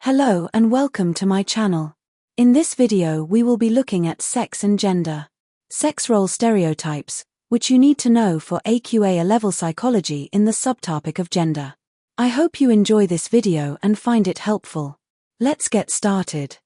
Hello and welcome to my channel. In this video we will be looking at sex and gender. Sex role stereotypes, which you need to know for AQA A-level psychology in the subtopic of gender. I hope you enjoy this video and find it helpful. Let's get started.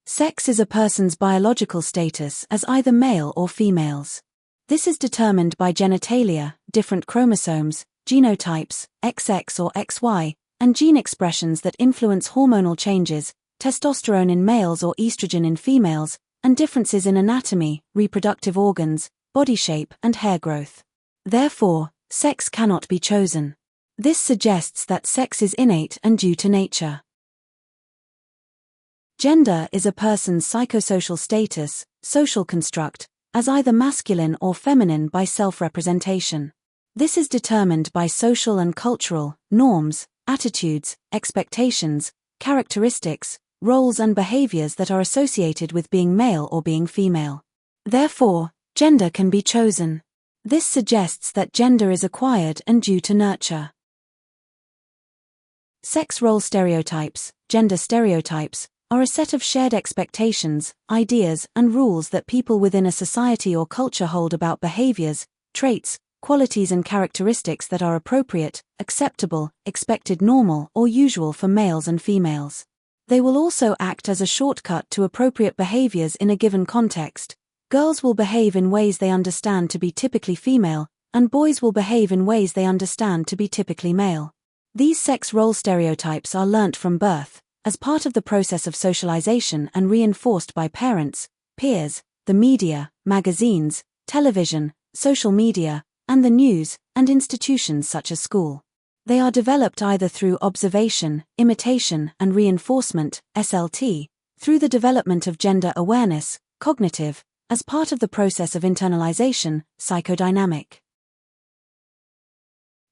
Sex is a person's biological status as either male or females. This is determined by genitalia, different chromosomes, genotypes, XX or XY, and gene expressions that influence hormonal changes, testosterone in males or estrogen in females, and differences in anatomy, reproductive organs, body shape, and hair growth. Therefore, sex cannot be chosen. This suggests that sex is innate and due to nature. Gender is a person's psychosocial status, social construct, as either masculine or feminine by self-representation. This is determined by social and cultural norms, attitudes, expectations, characteristics, roles and behaviors that are associated with being male or being female. Therefore, gender can be chosen. This suggests that gender is acquired and due to nurture. Sex role stereotypes, gender stereotypes, are a set of shared expectations, ideas, and rules that people within a society or culture hold about behaviors, traits, qualities and characteristics that are appropriate, acceptable, expected, normal, or usual for males and females. They will also act as a shortcut to appropriate behaviors in a given context. Girls will behave in ways they understand to be typically female, and boys will behave in ways they understand to be typically male. These sex role stereotypes are learnt from birth, as part of the process of socialization and reinforced by parents, peers, the media, magazines, television, social media, and the news, and institutions such as school. They are developed either through observation, imitation, and reinforcement, SLT, through the development of gender awareness, cognitive, as part of the process of internalization, psychodynamic.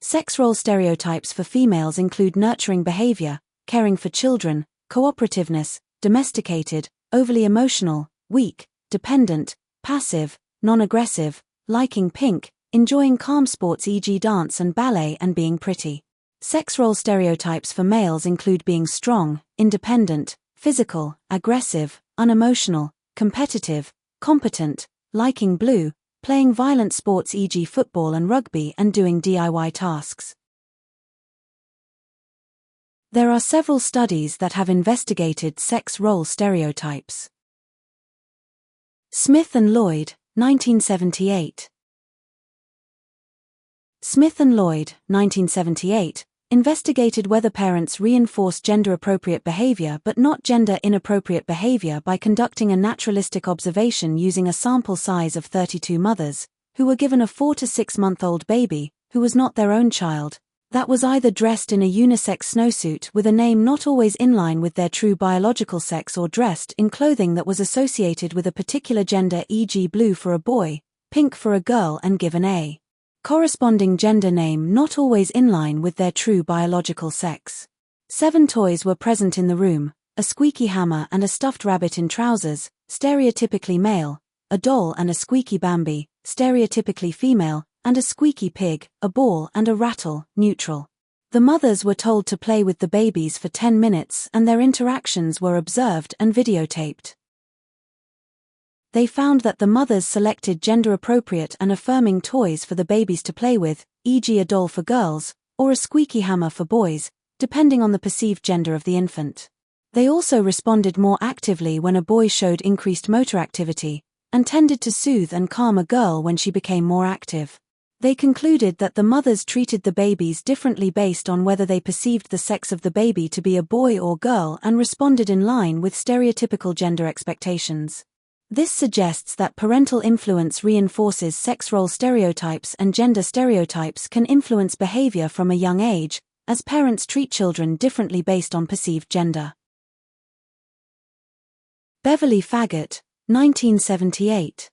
Sex role stereotypes for females include nurturing behavior, caring for children, cooperativeness, domesticated, overly emotional, weak, dependent, passive, non-aggressive, liking pink, enjoying calm sports e.g. dance and ballet, and being pretty. Sex role stereotypes for males include being strong, independent, physical, aggressive, unemotional, competitive, competent, liking blue, playing violent sports e.g. football and rugby, and doing DIY tasks. There are several studies that have investigated sex role stereotypes. Smith and Lloyd, 1978. Smith and Lloyd, 1978, investigated whether parents reinforce gender-appropriate behavior but not gender-inappropriate behavior by conducting a naturalistic observation using a sample size of 32 mothers, who were given a 4 to 6 month-old baby, who was not their own child, that was either dressed in a unisex snowsuit with a name not always in line with their true biological sex or dressed in clothing that was associated with a particular gender, e.g. blue for a boy, pink for a girl, and given a corresponding gender name not always in line with their true biological sex. 7 toys were present in the room: a squeaky hammer and a stuffed rabbit in trousers, stereotypically male, a doll and a squeaky Bambi, stereotypically female, and a squeaky pig, a ball and a rattle, neutral. The mothers were told to play with the babies for 10 minutes and their interactions were observed and videotaped. They found that the mothers selected gender-appropriate and affirming toys for the babies to play with, e.g. a doll for girls, or a squeaky hammer for boys, depending on the perceived gender of the infant. They also responded more actively when a boy showed increased motor activity, and tended to soothe and calm a girl when she became more active. They concluded that the mothers treated the babies differently based on whether they perceived the sex of the baby to be a boy or girl and responded in line with stereotypical gender expectations. This suggests that parental influence reinforces sex role stereotypes, and gender stereotypes can influence behavior from a young age, as parents treat children differently based on perceived gender. Beverly Faggett, 1978.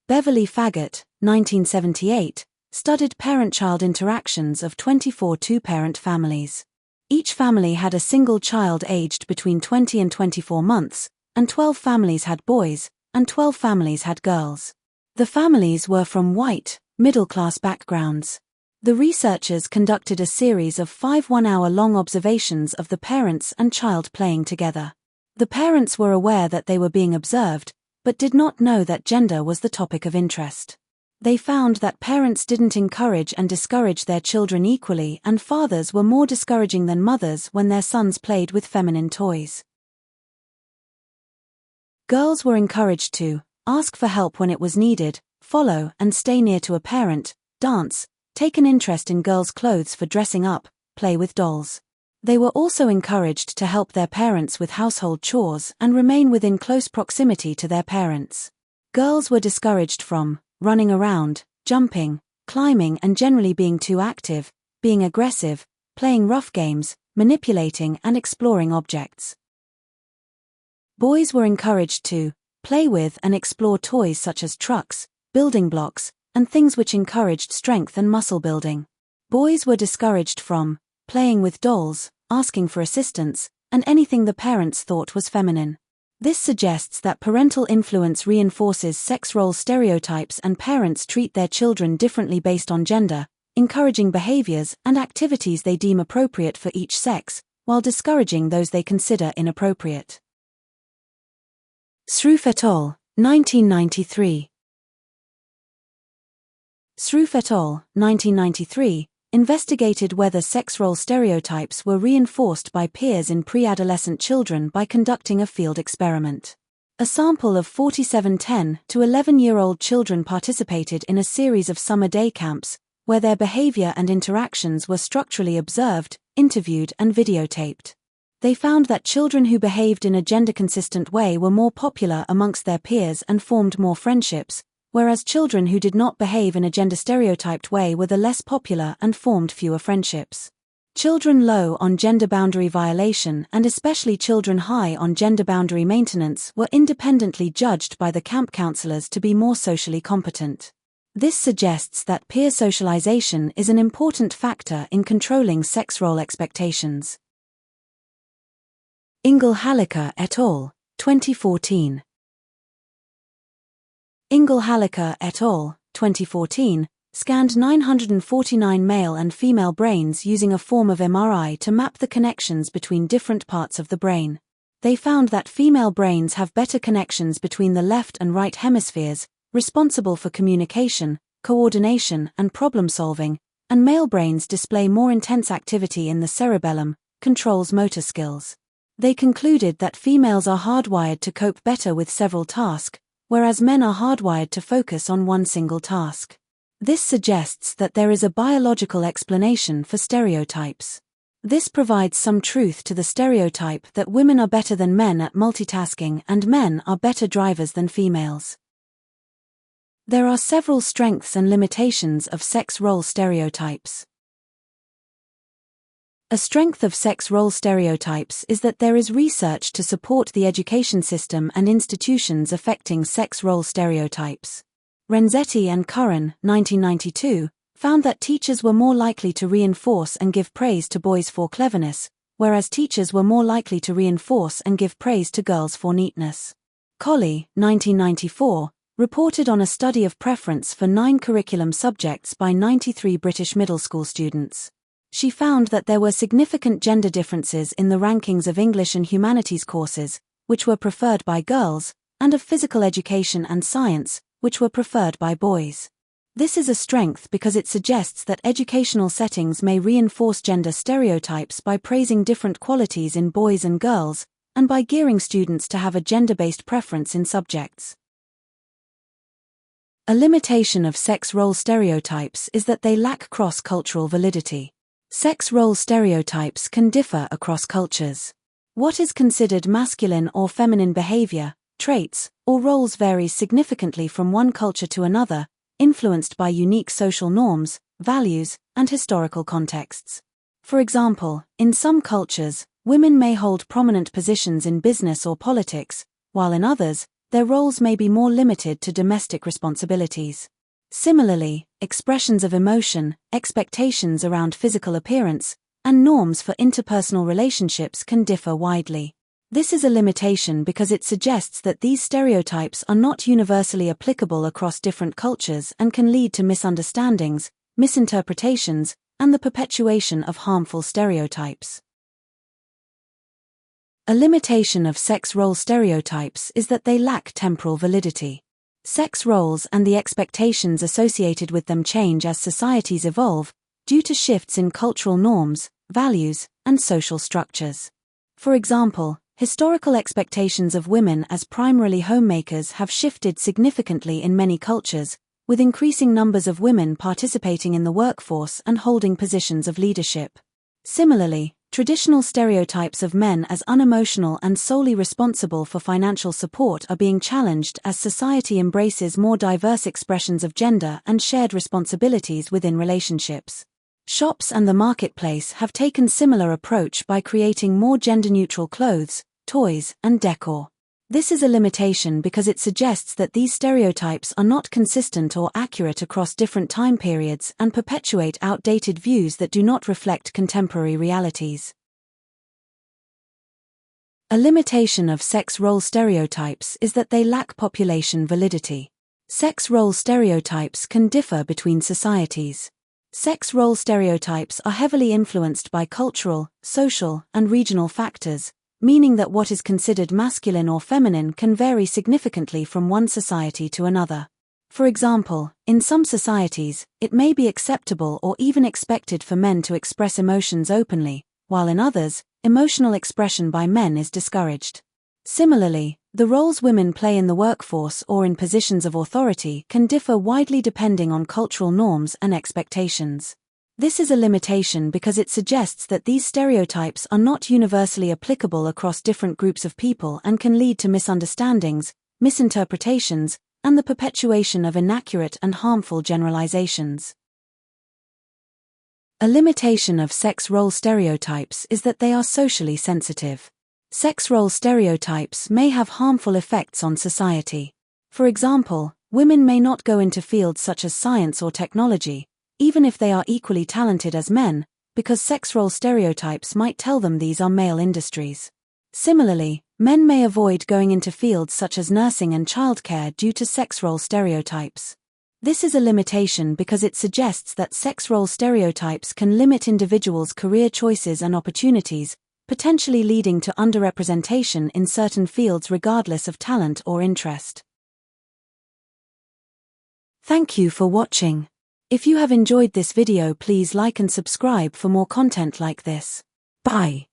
Beverly Faggett, 1978, studied parent-child interactions of 24 two-parent families. Each family had a single child aged between 20 and 24 months, and 12 families had boys, and 12 families had girls. The families were from white, middle-class backgrounds. The researchers conducted a series of 5 one-hour-long observations of the parents and child playing together. The parents were aware that they were being observed, but did not know that gender was the topic of interest. They found that parents didn't encourage and discourage their children equally, and fathers were more discouraging than mothers when their sons played with feminine toys. Girls were encouraged to ask for help when it was needed, follow and stay near to a parent, dance, take an interest in girls' clothes for dressing up, play with dolls. They were also encouraged to help their parents with household chores and remain within close proximity to their parents. Girls were discouraged from running around, jumping, climbing and generally being too active, being aggressive, playing rough games, manipulating and exploring objects. Boys were encouraged to play with and explore toys such as trucks, building blocks, and things which encouraged strength and muscle building. Boys were discouraged from playing with dolls, asking for assistance, and anything the parents thought was feminine. This suggests that parental influence reinforces sex role stereotypes and parents treat their children differently based on gender, encouraging behaviors and activities they deem appropriate for each sex, while discouraging those they consider inappropriate. Sroufe et al., 1993. Sroufe et al., 1993, investigated whether sex role stereotypes were reinforced by peers in pre-adolescent children by conducting a field experiment. A sample of 47 10 to 11-year-old children participated in a series of summer day camps, where their behavior and interactions were structurally observed, interviewed and videotaped. They found that children who behaved in a gender-consistent way were more popular amongst their peers and formed more friendships, whereas children who did not behave in a gender-stereotyped way were the less popular and formed fewer friendships. Children low on gender boundary violation and especially children high on gender boundary maintenance were independently judged by the camp counselors to be more socially competent. This suggests that peer socialization is an important factor in controlling sex role expectations. Ingle-Hallicker et al., 2014. Ingle-Hallicker et al., 2014, scanned 949 male and female brains using a form of MRI to map the connections between different parts of the brain. They found that female brains have better connections between the left and right hemispheres, responsible for communication, coordination, and problem-solving, and male brains display more intense activity in the cerebellum, controls motor skills. They concluded that females are hardwired to cope better with several tasks, whereas men are hardwired to focus on one single task. This suggests that there is a biological explanation for stereotypes. This provides some truth to the stereotype that women are better than men at multitasking and men are better drivers than females. There are several strengths and limitations of sex role stereotypes. A strength of sex role stereotypes is that there is research to support the education system and institutions affecting sex role stereotypes. Renzetti and Curran, 1992, found that teachers were more likely to reinforce and give praise to boys for cleverness, whereas teachers were more likely to reinforce and give praise to girls for neatness. Colley, 1994, reported on a study of preference for 9 curriculum subjects by 93 British middle school students. She found that there were significant gender differences in the rankings of English and humanities courses, which were preferred by girls, and of physical education and science, which were preferred by boys. This is a strength because it suggests that educational settings may reinforce gender stereotypes by praising different qualities in boys and girls, and by gearing students to have a gender-based preference in subjects. A limitation of sex role stereotypes is that they lack cross-cultural validity. Sex role stereotypes can differ across cultures. What is considered masculine or feminine behavior, traits, or roles varies significantly from one culture to another, influenced by unique social norms, values, and historical contexts. For example, in some cultures, women may hold prominent positions in business or politics, while in others, their roles may be more limited to domestic responsibilities. Similarly, expressions of emotion, expectations around physical appearance, and norms for interpersonal relationships can differ widely. This is a limitation because it suggests that these stereotypes are not universally applicable across different cultures and can lead to misunderstandings, misinterpretations, and the perpetuation of harmful stereotypes. A limitation of sex role stereotypes is that they lack temporal validity. Sex roles and the expectations associated with them change as societies evolve, due to shifts in cultural norms, values, and social structures. For example, historical expectations of women as primarily homemakers have shifted significantly in many cultures, with increasing numbers of women participating in the workforce and holding positions of leadership. Similarly, traditional stereotypes of men as unemotional and solely responsible for financial support are being challenged as society embraces more diverse expressions of gender and shared responsibilities within relationships. Shops and the marketplace have taken similar approach by creating more gender-neutral clothes, toys, and decor. This is a limitation because it suggests that these stereotypes are not consistent or accurate across different time periods and perpetuate outdated views that do not reflect contemporary realities. A limitation of sex role stereotypes is that they lack population validity. Sex role stereotypes can differ between societies. Sex role stereotypes are heavily influenced by cultural, social, and regional factors, meaning that what is considered masculine or feminine can vary significantly from one society to another. For example, in some societies, it may be acceptable or even expected for men to express emotions openly, while in others, emotional expression by men is discouraged. Similarly, the roles women play in the workforce or in positions of authority can differ widely depending on cultural norms and expectations. This is a limitation because it suggests that these stereotypes are not universally applicable across different groups of people and can lead to misunderstandings, misinterpretations, and the perpetuation of inaccurate and harmful generalizations. A limitation of sex role stereotypes is that they are socially sensitive. Sex role stereotypes may have harmful effects on society. For example, women may not go into fields such as science or technology, even if they are equally talented as men, because sex role stereotypes might tell them these are male industries. Similarly, men may avoid going into fields such as nursing and childcare due to sex role stereotypes. This is a limitation because it suggests that sex role stereotypes can limit individuals' career choices and opportunities, potentially leading to underrepresentation in certain fields regardless of talent or interest. Thank you for watching. If you have enjoyed this video, please like and subscribe for more content like this. Bye.